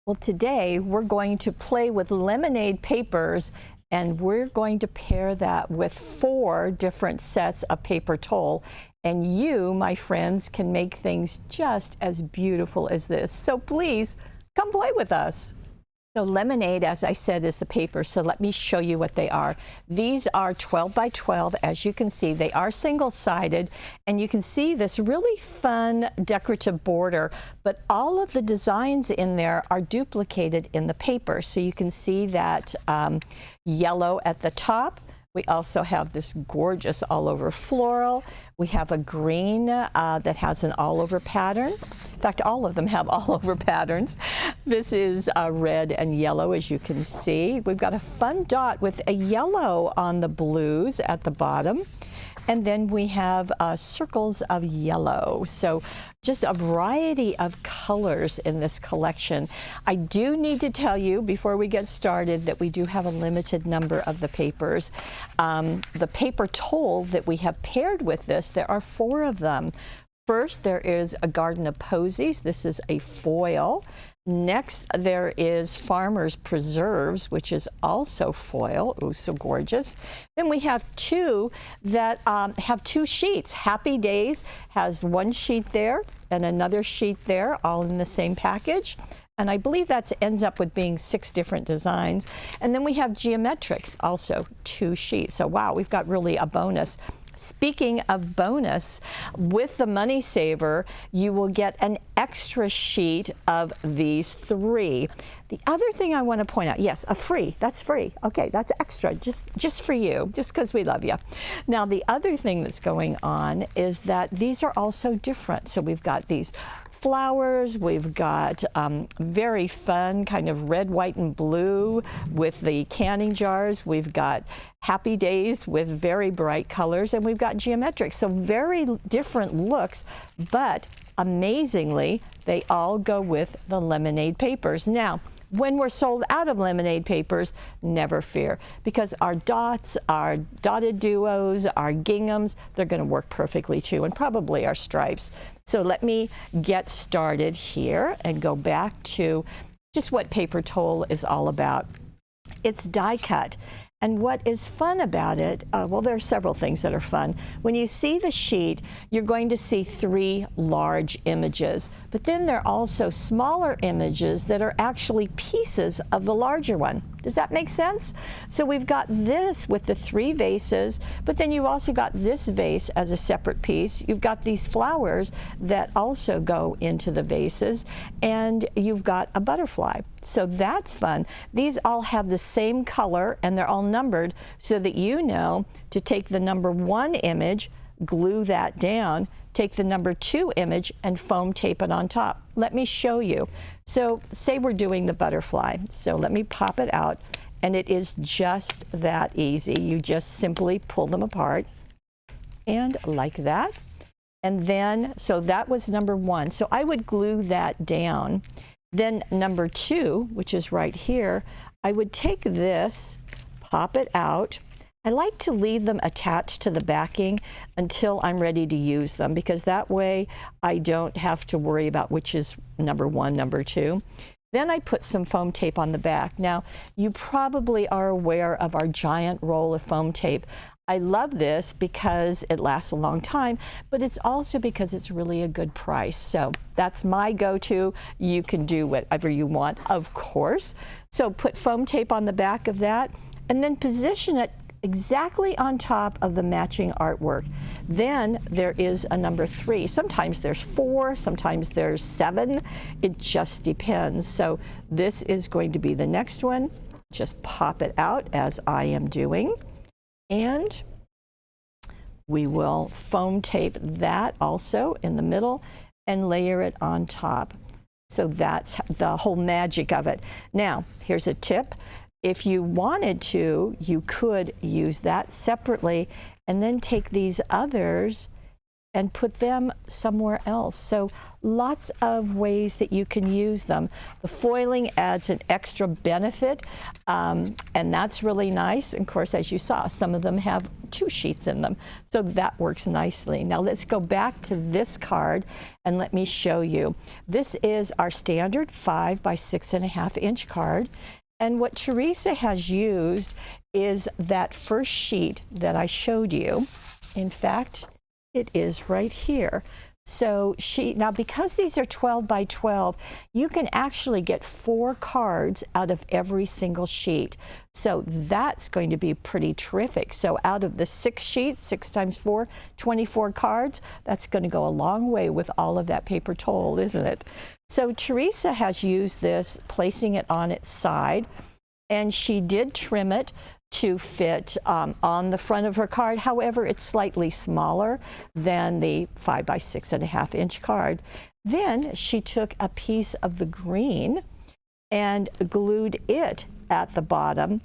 Well, today we're going to play with lemonade papers, and we're going to pair that with 4 different sets of paper towel. And you, my friends, can make things just as beautiful as this. So please come play with us. So lemonade, as I said, is the paper. So let me show you what they are. These are 12 by 12. As you can see, they are single-sided, and you can see this really fun decorative border, but all of the designs in there are duplicated in the paper. So you can see that yellow at the top. We also have this gorgeous all-over floral. We have a green that has an all-over pattern. In fact, all of them have all-over patterns. This is red and yellow, as you can see. We've got a fun dot with a yellow on the blues at the bottom. And then we have circles of yellow. So just a variety of colors in this collection. I do need to tell you before we get started that we do have a limited number of the papers. The paper towel that we have paired with this, there are 4 of them. First, there is a Garden of Posies. This is a foil. Next, there is Farmer's Preserves, which is also foil. Ooh, so gorgeous. Then we have 2 that have 2 sheets. Happy Days has 1 sheet there and another sheet there, all in the same package. And I believe that ends up with being 6 different designs. And then we have Geometrics, also 2 sheets. So wow, we've got really a bonus. Speaking of bonus, with the Money Saver, you will get an extra sheet of these 3. The other thing I want to point out, yes, that's free. Okay, that's extra, just for you, just because we love you. Now, the other thing that's going on is that these are also different. So we've got these flowers, we've got very fun kind of red, white, and blue with the canning jars. We've got Happy Days with very bright colors, and we've got Geometric. So very different looks, but amazingly, they all go with the lemonade papers. Now, when we're sold out of lemonade papers, never fear, because our dots, our dotted duos, our ginghams, they're going to work perfectly too, and probably our stripes. So let me get started here and go back to just what paper towel is all about. It's die cut. And what is fun about it, well, there are several things that are fun. When you see the sheet, you're going to see 3 large images, but then there are also smaller images that are actually pieces of the larger one. Does that make sense? So we've got this with the 3 vases, but then you've also got this vase as a separate piece. You've got these flowers that also go into the vases, and you've got a butterfly. So that's fun. These all have the same color, and they're all numbered so that you know to take the number 1 image, glue that down, take the number 2 image and foam tape it on top. Let me show you. So say we're doing the butterfly. So let me pop it out, and it is just that easy. You just simply pull them apart, and like that. And then, so that was number 1. So I would glue that down. Then number 2, which is right here, I would take this, pop it out. I like to leave them attached to the backing until I'm ready to use them, because that way I don't have to worry about which is number 1, number 2. Then I put some foam tape on the back. Now, you probably are aware of our giant roll of foam tape. I love this because it lasts a long time, but it's also because it's really a good price. So that's my go-to. You can do whatever you want, of course. So put foam tape on the back of that, and then position it exactly on top of the matching artwork. Then there is a number 3. Sometimes there's 4, sometimes there's 7. It just depends. So this is going to be the next one. Just pop it out as I am doing. And we will foam tape that also in the middle and layer it on top. So that's the whole magic of it. Now, here's a tip. If you wanted to, you could use that separately and then take these others and put them somewhere else. So lots of ways that you can use them. The foiling adds an extra benefit, and that's really nice. And of course, as you saw, some of them have 2 sheets in them, so that works nicely. Now let's go back to this card and let me show you. This is our standard 5 by 6.5 inch card, and what Teresa has used is that first sheet that I showed you. In fact, it is right here. So now because these are 12 by 12, you can actually get 4 cards out of every single sheet. So that's going to be pretty terrific. So out of the 6 sheets, 6 times 4, 24 cards, that's going to go a long way with all of that paper towel, isn't it? So Teresa has used this, placing it on its side, and she did trim it to fit on the front of her card. However, it's slightly smaller than the 5 by 6.5 inch card. Then she took a piece of the green and glued it at the bottom.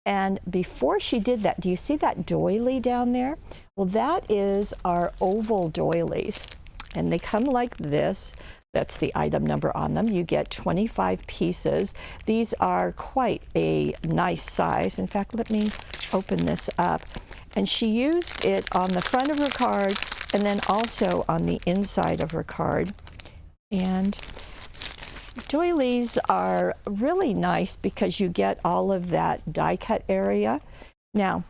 And before she did that, do you see that doily down there? Well, that is our oval doilies, and they come like this. That's the item number on them. You get 25 pieces. These are quite a nice size. In fact, let me open this up. And she used it on the front of her card and then also on the inside of her card. And doilies are really nice because you get all of that die cut area. Now,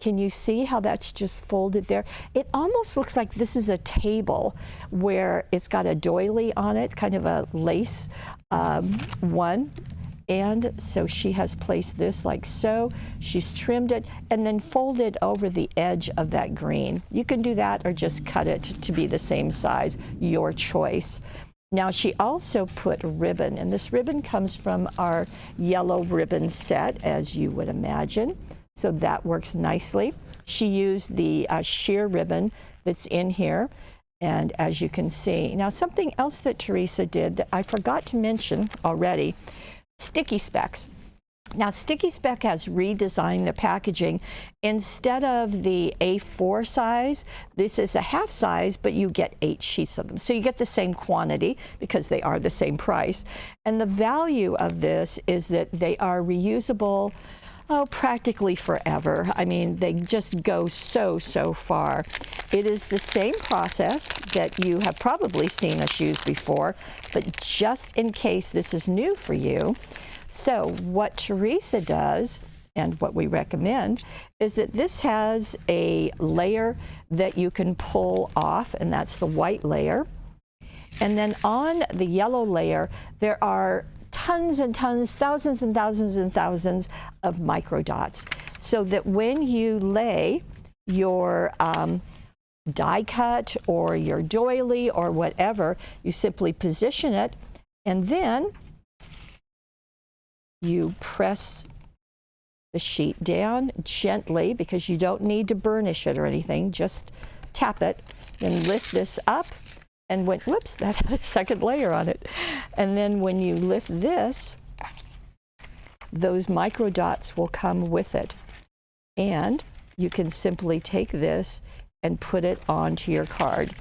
can you see how that's just folded there? It almost looks like this is a table where it's got a doily on it, kind of a lace one. And so she has placed this like so. She's trimmed it and then folded over the edge of that green. You can do that or just cut it to be the same size, your choice. Now she also put ribbon, and this ribbon comes from our yellow ribbon set, as you would imagine. So that works nicely. She used the sheer ribbon that's in here, and as you can see. Now something else that Teresa did that I forgot to mention already, sticky specs. Now Sticky Spec has redesigned the packaging. Instead of the A4 size, this is a half size, but you get 8 sheets of them. So you get the same quantity because they are the same price. And the value of this is that they are reusable practically forever. I mean, they just go so far. It is the same process that you have probably seen us use before, but just in case this is new for you. So what Teresa does, and what we recommend, is that this has a layer that you can pull off, and that's the white layer. And then on the yellow layer, there are tons and tons, thousands and thousands and thousands of micro dots, so that when you lay your die cut or your doily or whatever, you simply position it and then you press the sheet down gently, because you don't need to burnish it or anything, just tap it, then lift this up. And when, whoops, that had a second layer on it. And then when you lift this, those micro dots will come with it. And you can simply take this and put it onto your card.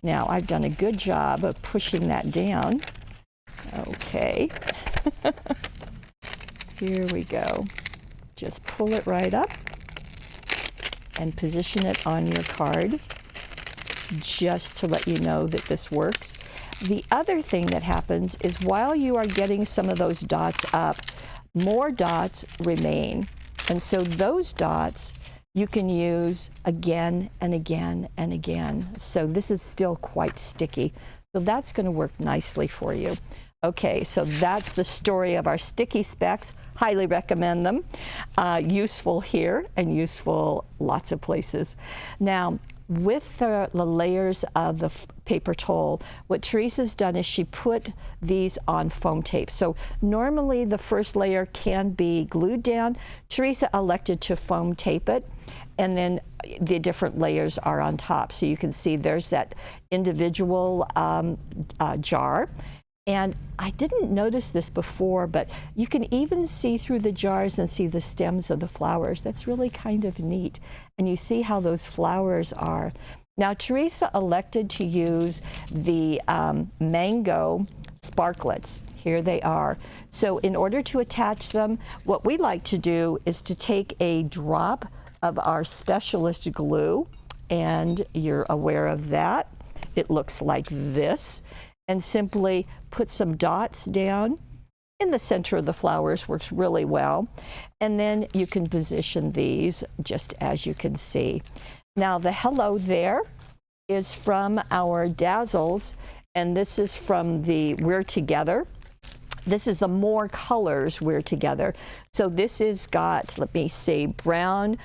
Now, I've done a good job of pushing that down. Okay. Here we go. Just pull it right up and position it on your card, just to let you know that this works. The other thing that happens is while you are getting some of those dots up, more dots remain. And so those dots you can use again and again and again. So this is still quite sticky. So that's going to work nicely for you. Okay, so that's the story of our sticky specs. Highly recommend them. Useful here and useful lots of places. Now, with the layers of the paper towel, what Teresa's done is she put these on foam tape. So normally the first layer can be glued down. Teresa elected to foam tape it, and then the different layers are on top. So you can see there's that individual jar. And I didn't notice this before, but you can even see through the jars and see the stems of the flowers. That's really kind of neat. And you see how those flowers are Now, Teresa elected to use the mango sparklets. Here they are. So in order to attach them, what we like to do is to take a drop of our specialist glue, and you're aware of that. It looks like this, and simply put some dots down in the center of the flowers. Works really well. And then you can position these just as you can see. Now the hello there is from our Dazzles, and this is from the We're Together. This is the More Colors We're Together. So this is got, let me see, brown,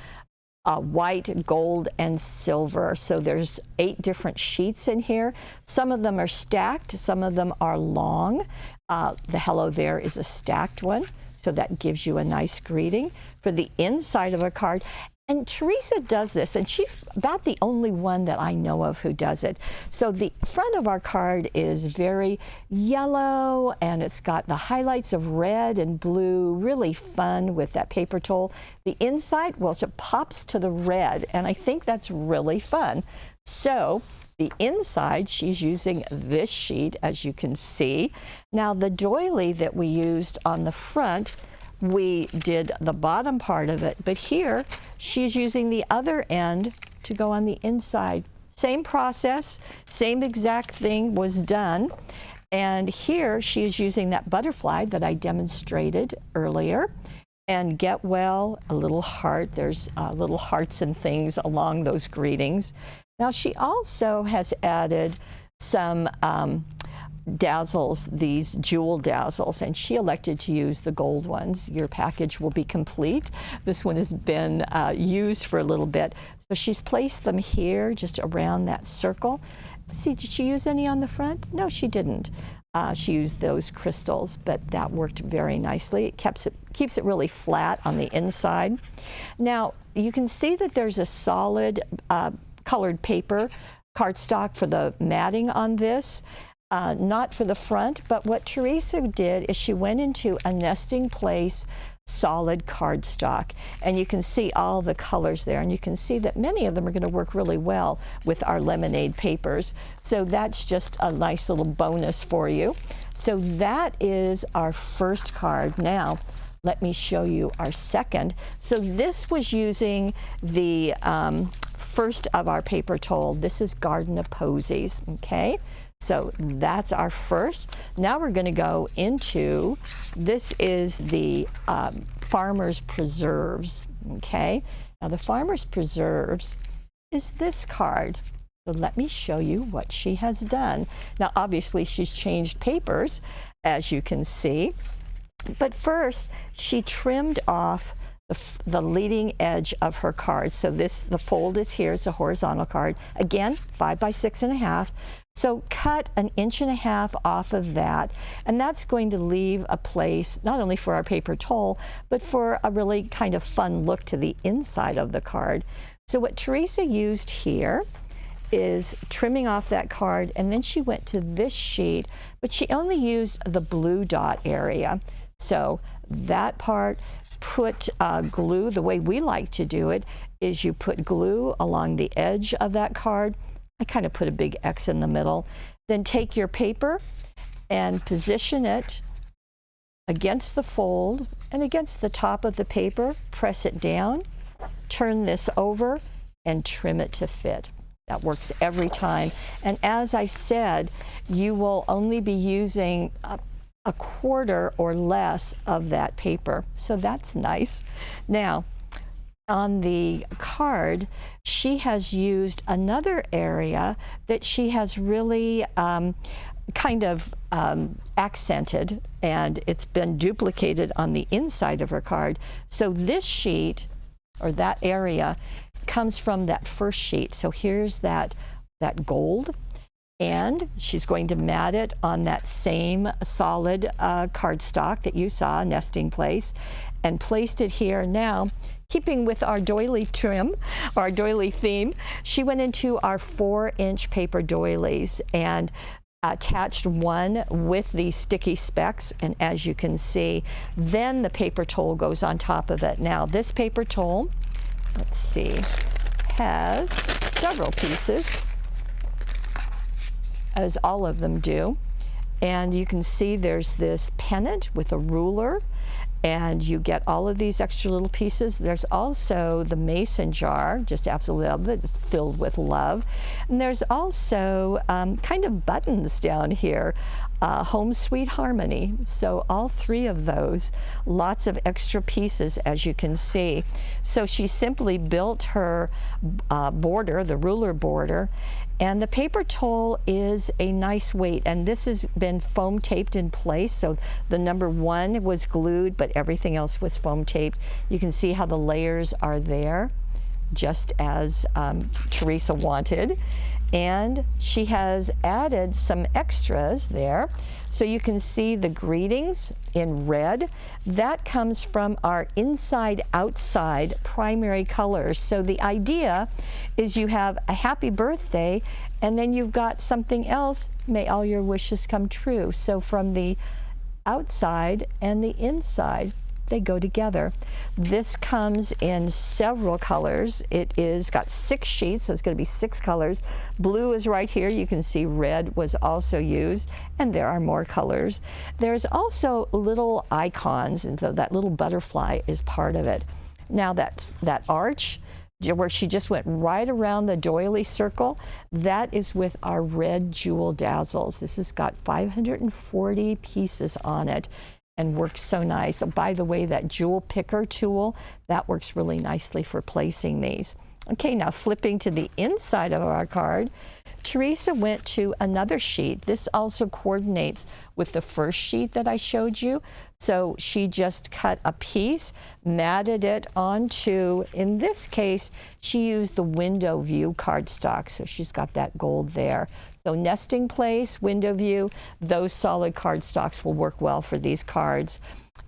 white, gold, and silver. So there's 8 different sheets in here. Some of them are stacked, some of them are long. The hello there is a stacked one, so that gives you a nice greeting for the inside of a card. And Teresa does this, and she's about the only one that I know of who does it. So the front of our card is very yellow, and it's got the highlights of red and blue, really fun with that paper towel. The inside, well, it pops to the red, and I think that's really fun. So the inside, she's using this sheet, as you can see. Now the doily that we used on the front, we did the bottom part of it, but here she's using the other end to go on the inside. Same process, same exact thing was done. And here she is using that butterfly that I demonstrated earlier. And get well, a little heart. There's little hearts and things along those greetings. Now she also has added some Dazzles, these jewel Dazzles, and she elected to use the gold ones. Your package will be complete. This one has been used for a little bit. So she's placed them here just around that circle. See, did she use any on the front? No, she didn't. She used those crystals, but that worked very nicely. It keeps it really flat on the inside. Now, you can see that there's a solid colored paper cardstock for the matting on this. Not for the front, but what Teresa did is she went into a nesting place solid cardstock, and you can see all the colors there, and you can see that many of them are going to work really well with our lemonade papers. So that's just a nice little bonus for you. So that is our first card. Now let me show you our second. So this was using the first of our paper towel. This is Garden of Posies, okay? So that's our first. Now we're going to go into, this is the Farmer's Preserves, okay? Now the Farmer's Preserves is this card. So let me show you what she has done. Now obviously she's changed papers, as you can see. But first, she trimmed off the leading edge of her card. So the fold is here, it's a horizontal card. Again, 5 by 6.5. So cut 1.5 inches off of that, and that's going to leave a place not only for our paper towel, but for a really kind of fun look to the inside of the card. So what Teresa used here is trimming off that card, and then she went to this sheet, but she only used the blue dot area. So that part, put glue. The way we like to do it is you put glue along the edge of that card. I kind of put a big X in the middle. Then take your paper and position it against the fold and against the top of the paper. Press it down, turn this over, and trim it to fit. That works every time. And as I said, you will only be using a quarter or less of that paper. So that's nice. Now, on the card, she has used another area that she has really kind of accented, and it's been duplicated on the inside of her card. So this sheet, or that area, comes from that first sheet. So here's that gold, and she's going to mat it on that same solid cardstock that you saw, nesting place, and placed it here. Now, keeping with our doily trim, our doily theme, she went into our 4-inch paper doilies and attached one with the sticky specks, and as you can see, then the paper towel goes on top of it. Now this paper towel, let's see, has several pieces, as all of them do. And you can see there's this pennant with a ruler, and you get all of these extra little pieces. There's also the mason jar, just absolutely love it, it's filled with love. And there's also kind of buttons down here, Home Sweet Harmony. So all three of those, lots of extra pieces, as you can see. So she simply built her border, the ruler border, and the paper towel is a nice weight, and this has been foam taped in place. So the number 1 was glued, but everything else was foam taped. You can see how the layers are there, just as Teresa wanted. And she has added some extras there. So you can see the greetings in red. That comes from our inside-outside primary colors. So the idea is you have a happy birthday, and then you've got something else, may all your wishes come true. So from the outside and the inside, they go together. This comes in several colors. It is got 6 sheets, so it's going to be 6 colors. Blue is right here. You can see red was also used, and there are more colors. There's also little icons, and so that little butterfly is part of it. Now that arch, where she just went right around the doily circle, that is with our red jewel dazzles. This has got 540 pieces on it, and works so nice. So by the way, that jewel picker tool, that works really nicely for placing these. Okay, now flipping to the inside of our card, Teresa went to another sheet. This also coordinates with the first sheet that I showed you. So she just cut a piece, matted it onto, in this case, she used the window view cardstock. So she's got that gold there. So nesting place, window view, those solid cardstocks will work well for these cards.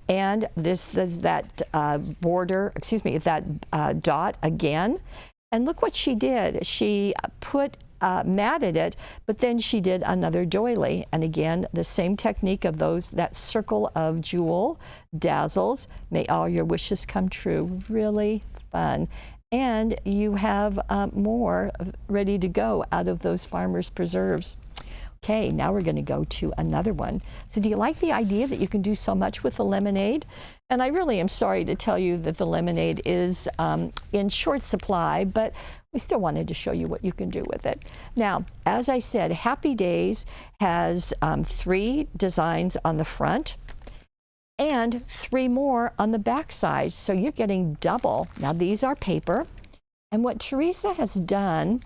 And that border, excuse me, that dot again. And look what she did. She matted it, but then she did another doily. And again, the same technique of that circle of jewel dazzles. May all your wishes come true. Really fun. And you have more ready to go out of those farmer's preserves. Okay, now we're going to go to another one. So do you like the idea that you can do so much with the lemonade? And I really am sorry to tell you that the lemonade is in short supply, but we still wanted to show you what you can do with it. Now, as I said, Happy Days has 3 designs on the front and 3 more on the back side. So you're getting double. Now these are paper. And what Teresa has done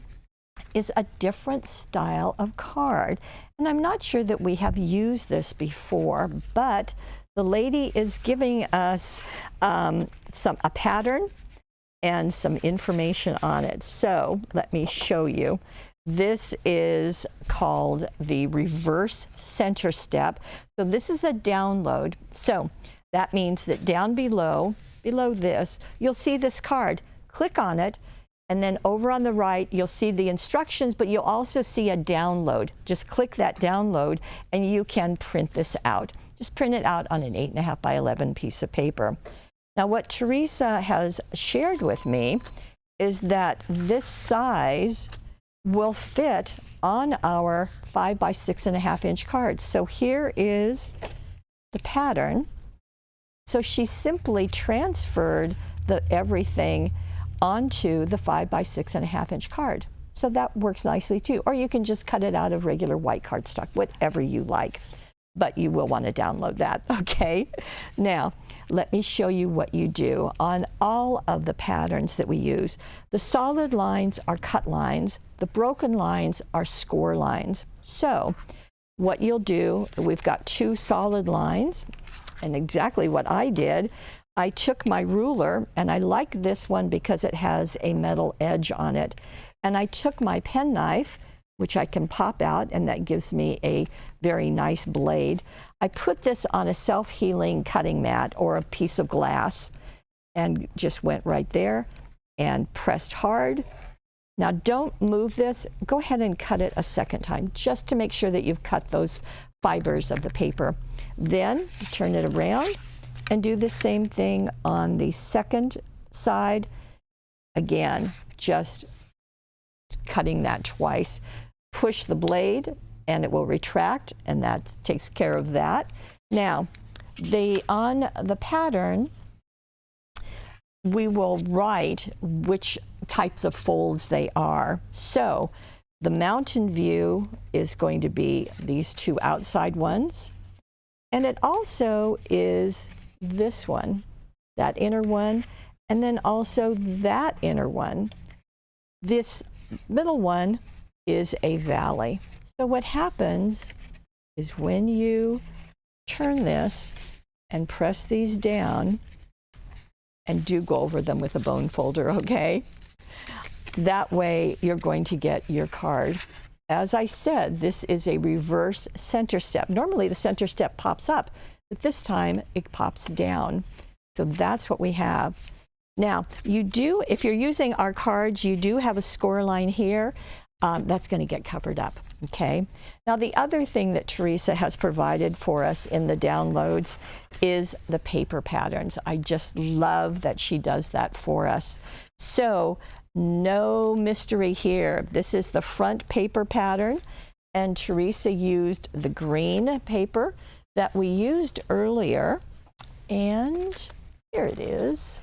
is a different style of card. And I'm not sure that we have used this before, but the lady is giving us a pattern and some information on it. So let me show you. This is called the reverse center step. So this is a download. So that means that down below this, you'll see this card. Click on it, and then over on the right, you'll see the instructions, but you'll also see a download. Just click that download, and you can print this out. Just print it out on an 8.5 by 11 piece of paper. Now, what Teresa has shared with me is that this size will fit on our 5 by 6.5 inch cards. So here is the pattern. So she simply transferred everything onto the 5 by 6.5 inch card. So that works nicely too. Or you can just cut it out of regular white cardstock, whatever you like. But you will want to download that, okay? Now, let me show you what you do on all of the patterns that we use. The solid lines are cut lines. The broken lines are score lines. So what you'll do, we've got 2 solid lines, and exactly what I did, I took my ruler, and I like this one because it has a metal edge on it, and I took my penknife, which I can pop out, and that gives me a very nice blade. I put this on a self-healing cutting mat or a piece of glass and just went right there and pressed hard. Now don't move this. Go ahead and cut it a second time just to make sure that you've cut those fibers of the paper. Then turn it around and do the same thing on the second side. Again, just cutting that twice. Push the blade and it will retract, and that takes care of that. Now, on the pattern, we will write which types of folds they are. So the mountain view is going to be these two outside ones, and it also is this one, that inner one, and then also that inner one. This middle one is a valley. So what happens is when you turn this and press these down, and do go over them with a bone folder, okay? That way you're going to get your card. As I said, this is a reverse center step. Normally the center step pops up, but this time it pops down. So that's what we have. Now, you do, if you're using our cards, you do have a score line here. That's going to get covered up, okay? Now, the other thing that Teresa has provided for us in the downloads is the paper patterns. I just love that she does that for us. So, no mystery here. This is the front paper pattern, and Teresa used the green paper that we used earlier, and here it is.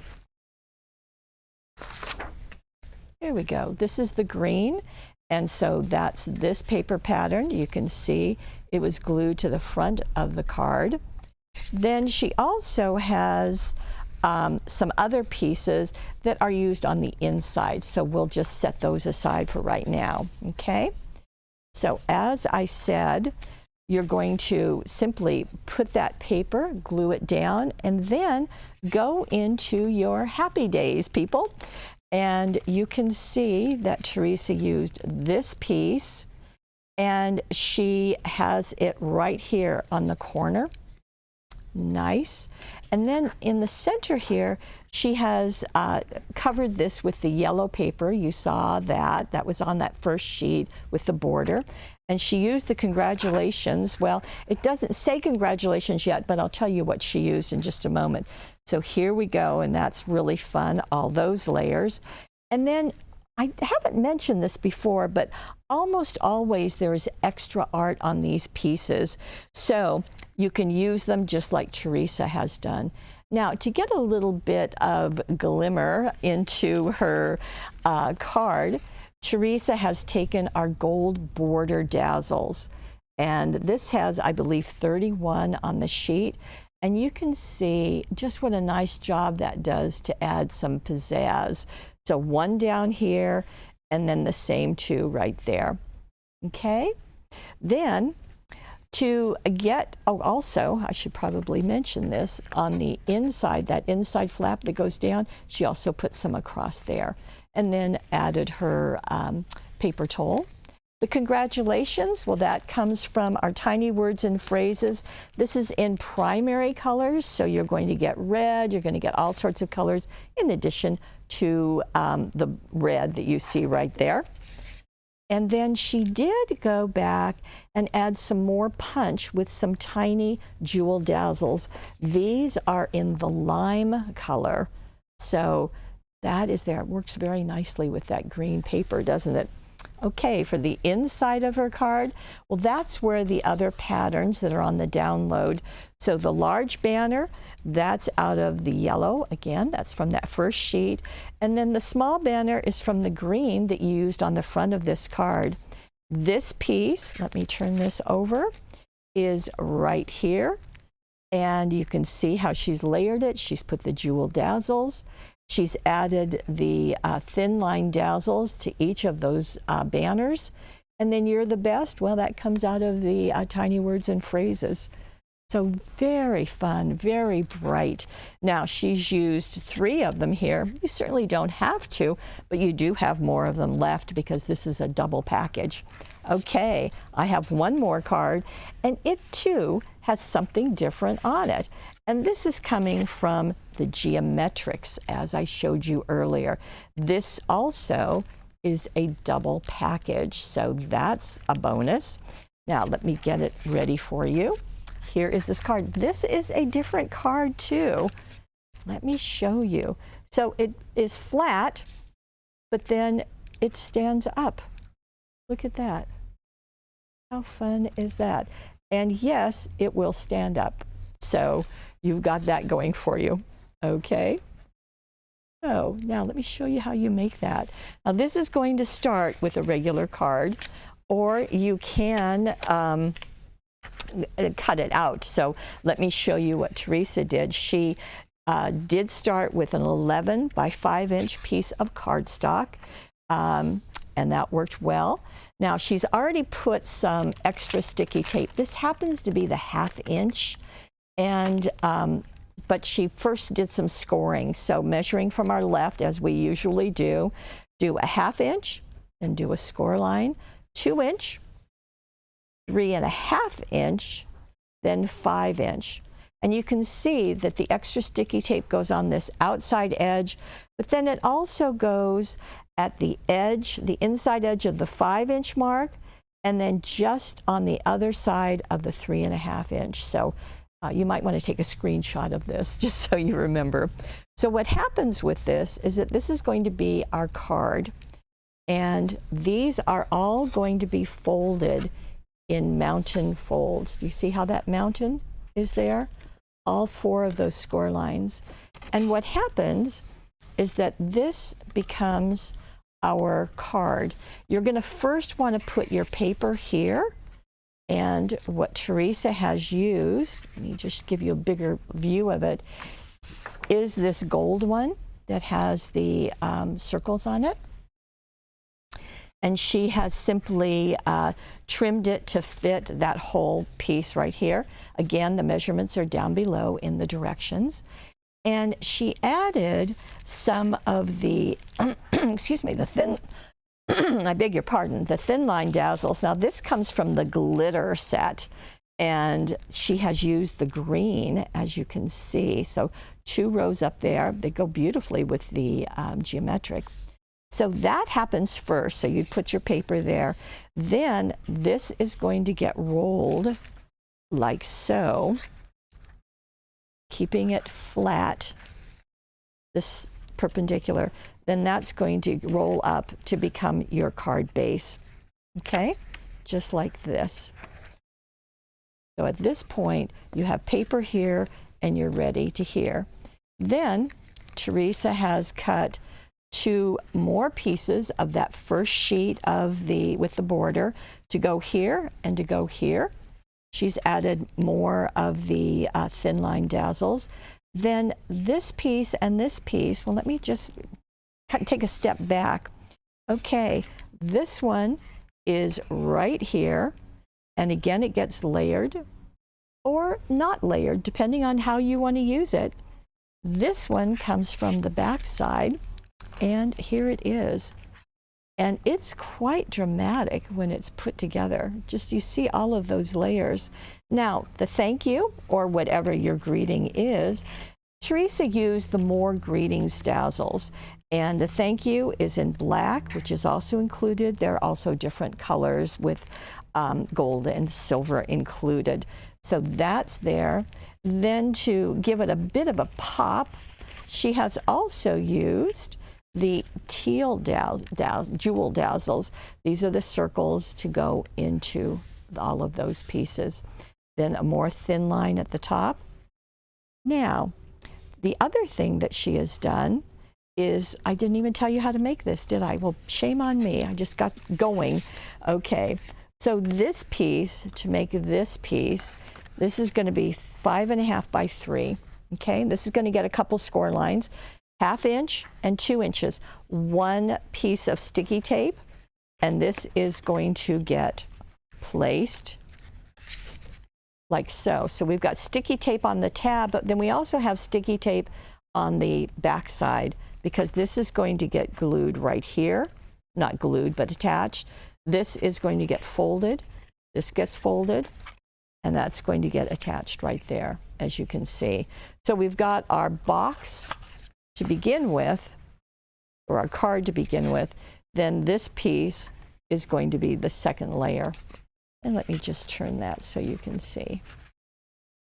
Here we go. This is the green. And so that's this paper pattern. You can see it was glued to the front of the card. Then she also has some other pieces that are used on the inside. So we'll just set those aside for right now, okay? So as I said, you're going to simply put that paper, glue it down, and then go into your happy days, people. And you can see that Teresa used this piece, and she has it right here on the corner. Nice. And then in the center here, she has covered this with the yellow paper. You saw that. That was on that first sheet with the border. And she used the congratulations. Well, it doesn't say congratulations yet, but I'll tell you what she used in just a moment. So here we go, and that's really fun, all those layers. And then I haven't mentioned this before, but almost always there is extra art on these pieces. So you can use them just like Teresa has done. Now, to get a little bit of glimmer into her card, Teresa has taken our gold border dazzles. And this has, I believe, 31 on the sheet. And you can see just what a nice job that does to add some pizzazz. So one down here, and then the same two right there. Okay? Then to get, oh, also, I should probably mention this, on the inside, that inside flap that goes down, she also put some across there. And then added her paper towel. The congratulations, well, that comes from our tiny words and phrases. This is in primary colors, so you're going to get red, you're going to get all sorts of colors in addition to the red that you see right there. And then she did go back and add some more punch with some tiny jewel dazzles. These are in the lime color, so that is there. It works very nicely with that green paper, doesn't it? Okay, for the inside of her card, well, that's where the other patterns that are on the download. So the large banner, that's out of the yellow. Again, that's from that first sheet. And then the small banner is from the green that you used on the front of this card. This piece, let me turn this over, is right here. And you can see how she's layered it. She's put the jewel dazzles. She's added the thin line dazzles to each of those banners. And then You're the Best, well, that comes out of the tiny words and phrases. So very fun, very bright. Now, she's used 3 of them here. You certainly don't have to, but you do have more of them left because this is a double package. Okay, I have one more card, and it too has something different on it. And this is coming from the geometrics, as I showed you earlier. This also is a double package, so that's a bonus. Now, let me get it ready for you. Here is this card. This is a different card too. Let me show you. So it is flat, but then it stands up. Look at that. How fun is that? And yes, it will stand up. So you've got that going for you. Okay. So now let me show you how you make that. Now this is going to start with a regular card, or you can cut it out. So let me show you what Teresa did. She did start with an 11 by 5 inch piece of cardstock, and that worked well. Now she's already put some extra sticky tape. This happens to be the 1/2 inch, and but she first did some scoring. So measuring from our left, as we usually do a 1/2 inch, and do a score line, 2 inch, 3.5 inch, then 5 inch. And you can see that the extra sticky tape goes on this outside edge, but then it also goes at the edge, the inside edge of the 5 inch mark, and then just on the other side of the 3.5 inch. So you might want to take a screenshot of this just so you remember. So what happens with this is that this is going to be our card, and these are all going to be folded in mountain folds. Do you see how that mountain is there? All 4 of those score lines. And what happens is that this becomes our card. You're going to first want to put your paper here, and what Teresa has used, let me just give you a bigger view of it, is this gold one that has the circles on it. And she has simply trimmed it to fit that whole piece right here. Again, the measurements are down below in the directions. And she added some of the, excuse me, the thin, I beg your pardon, the thin line dazzles. Now this comes from the glitter set, and she has used the green, as you can see. So 2 rows up there. They go beautifully with the geometric. So that happens first. So you put your paper there. Then this is going to get rolled like so, keeping it flat, this perpendicular. Then that's going to roll up to become your card base. Okay, just like this. So at this point, you have paper here and you're ready to here. Then Teresa has cut 2 more pieces of that first sheet of with the border to go here and to go here. She's added more of the thin line dazzles. Then this piece and this piece, well, let me just take a step back. Okay, this one is right here, and again it gets layered or not layered depending on how you want to use it. This one comes from the back side, and here it is. And it's quite dramatic when it's put together. Just you see all of those layers. Now, the thank you, or whatever your greeting is, Teresa used the More Greetings dazzles. And the thank you is in black, which is also included. There are also different colors with gold and silver included. So that's there. Then to give it a bit of a pop, she has also used the teal jewel dazzles. These are the circles to go into all of those pieces. Then a more thin line at the top. Now, the other thing that she has done is, I didn't even tell you how to make this, did I? Well, shame on me. I just got going. Okay, so this piece, to make this piece, this is going to be 5.5 by 3. Okay, this is going to get a couple score lines. 1/2 inch and 2 inches, 1 piece of sticky tape, and this is going to get placed like so. So we've got sticky tape on the tab, but then we also have sticky tape on the back side, because this is going to get glued right here. Not glued, but attached. This is going to get folded. This gets folded, and that's going to get attached right there, as you can see. So we've got our box to begin with, or our card to begin with. Then this piece is going to be the second layer. And let me just turn that so you can see.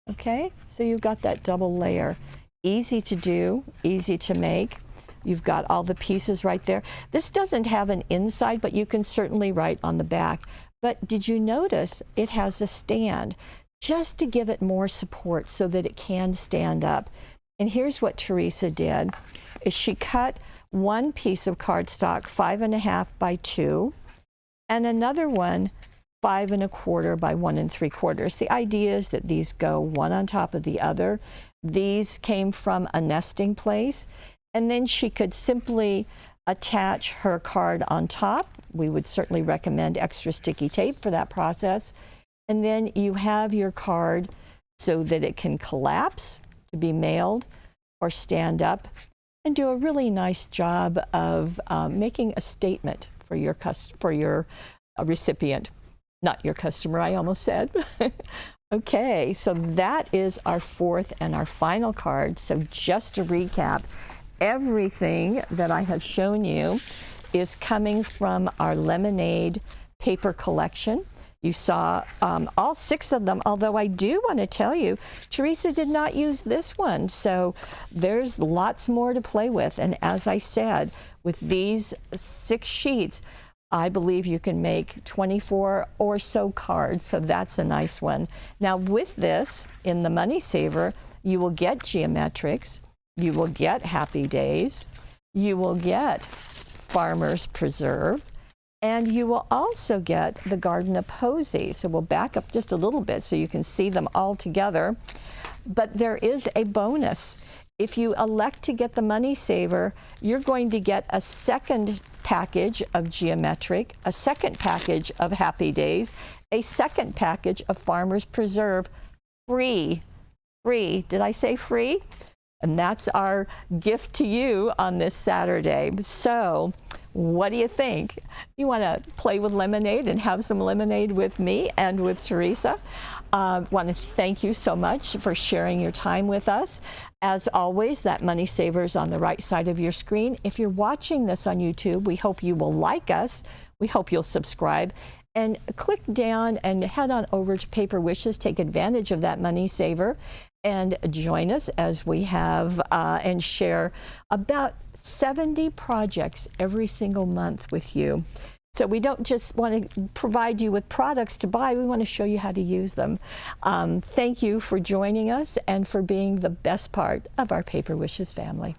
Okay, so you've got that double layer. Easy to do, easy to make. You've got all the pieces right there. This doesn't have an inside, but you can certainly write on the back. But did you notice it has a stand just to give it more support so that it can stand up? And here's what Teresa did, is she cut one piece of cardstock 5.5 by 2 and another one 5 1/4 by 1 3/4. The idea is that these go one on top of the other. These came from a nesting place, and then she could simply attach her card on top. We would certainly recommend extra sticky tape for that process. And then you have your card so that it can collapse to be mailed or stand up, and do a really nice job of making a statement for your recipient. Not your customer, I almost said. Okay, so that is our fourth and our final card. So just to recap, everything that I have shown you is coming from our Lemonade paper collection. You saw all 6 of them, although I do want to tell you, Teresa did not use this one, so there's lots more to play with. And as I said, with these 6 sheets, I believe you can make 24 or so cards, so that's a nice one. Now with this, in the Money Saver, you will get geometrics, you will get Happy Days, you will get Farmer's Preserve, and you will also get the Garden of Posies. So we'll back up just a little bit so you can see them all together. But there is a bonus. If you elect to get the Money Saver, you're going to get a second package of geometric, a second package of Happy Days, a second package of Farmer's Preserve, free. Free. Did I say free? And that's our gift to you on this Saturday. So what do you think? You want to play with lemonade and have some lemonade with me and with Teresa? I want to thank you so much for sharing your time with us. As always, that Money Saver is on the right side of your screen. If you're watching this on YouTube, we hope you will like us. We hope you'll subscribe. And click down and head on over to Paper Wishes. Take advantage of that Money Saver and join us as we have and share about 70 projects every single month with you. So we don't just want to provide you with products to buy, we want to show you how to use them. Thank you for joining us and for being the best part of our Paper Wishes family.